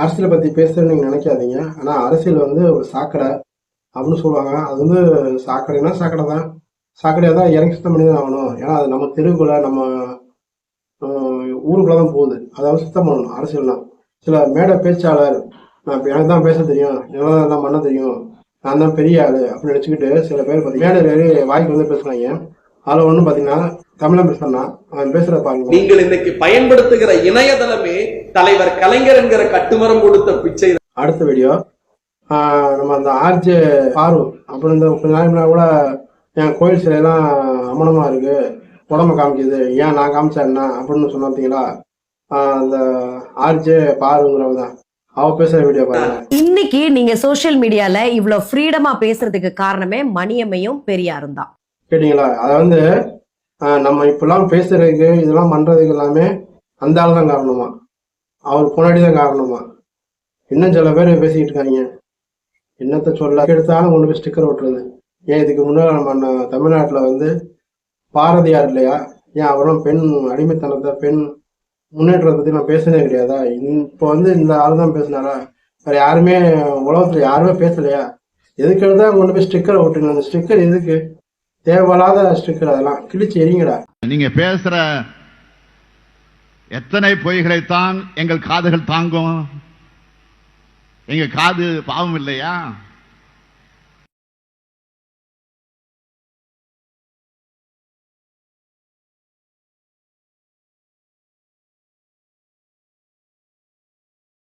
அரசியலை பத்தி பேசுறேன்னு நீங்க நினைக்காதீங்க. ஆனா அரசியல் வந்து ஒரு சாக்கடை அப்படின்னு சொல்லுவாங்க. அது வந்து சாக்கடைனா சாக்கடை தான். சாக்கடையா தான் இறங்கி சுத்தம் பண்ணி தான் ஆகணும். ஏன்னா அது நம்ம தெருவுக்குள்ள நம்ம ஊருக்குள்ள தான் போகுது. அதாவது சுத்தம் பண்ணணும் அரசியல்னா. சில மேடை பேச்சாளர் நான் இப்ப எனக்கு தான் பேச தெரியும், எனக்கு தான் பண்ண தெரியும், நான் தான் பெரிய ஆளு அப்படின்னு நினைச்சுக்கிட்டு சில பேர் பார்த்தீங்கன்னா மேடை ஏறி வாய்க்கு வந்து பேசுறாங்க. அதுல ஒண்ணும் பாத்தீங்கன்னா தமிழன் பேசுறான்னா அவன் பேசுற பாருங்க. நீங்கள் இன்னைக்கு பயன்படுத்துகிற இணையதளமே தலைவர் கலைஞர் என்கிற கட்டுமரம் கொடுத்த பிச்சை. அடுத்த வீடியோ நம்ம அந்த ஆர்ஜே பாரு அப்புறம் இந்த கொஞ்ச நாள் கூட என் கோயில் சிலையெல்லாம் அமனமா இருக்கு, உடம்ப காமிக்குது, ஏன் நான் காமிச்சேன்னா அப்படின்னு சொன்னா பார்த்தீங்களா? அந்த ஆர்ஜே பாருங்கிறவ தான் அவ பேசுற வீடியோ பாருங்க. இன்னைக்கு நீங்க சோசியல் மீடியால இவ்வளவு ஃப்ரீடமா பேசுறதுக்கு காரணமே மணியம்மையும் பெரியாரும் தான். கேட்டீங்களா? அதை வந்து நம்ம இப்பெல்லாம் பேசுறதுக்கு இதெல்லாம் பண்றதுக்கு எல்லாமே அந்த ஆள் தான் காரணமா, அவர் பொன்னாடி தான் காரணமா. இன்னும் சில பேர் பேசிக்கிட்டு இருக்காங்க. என்னத்த சொல்ல எடுத்தாலும் கொண்டு போய் ஸ்டிக்கர் ஒட்டுறது. ஏன் இதுக்கு முன்னாடி நம்ம தமிழ்நாட்டில் வந்து பாரதியார் இல்லையா? ஏன் அவரும் பெண் அடிமைத்தனத்தை பெண் முன்னேற்றத்தை பத்தி நான் பேசுனதே கிடையாதா? இப்போ வந்து இந்த ஆள் தான் பேசினாரா? வேற யாருமே உலகத்துல யாருமே பேசலையா? எதுக்கு தான் கொண்டு போய் ஸ்டிக்கர் ஒட்டுங்க? அந்த ஸ்டிக்கர் எதுக்கு? தேவையில்லாத ஸ்டிக்கர், அதெல்லாம் கிழிச்சு எரிங்கடா. நீங்க பேசுற எத்தனை பொய்களைத்தான் எங்கள் காதுகள் தாங்கும்? எங்க காது பாவம் இல்லையா?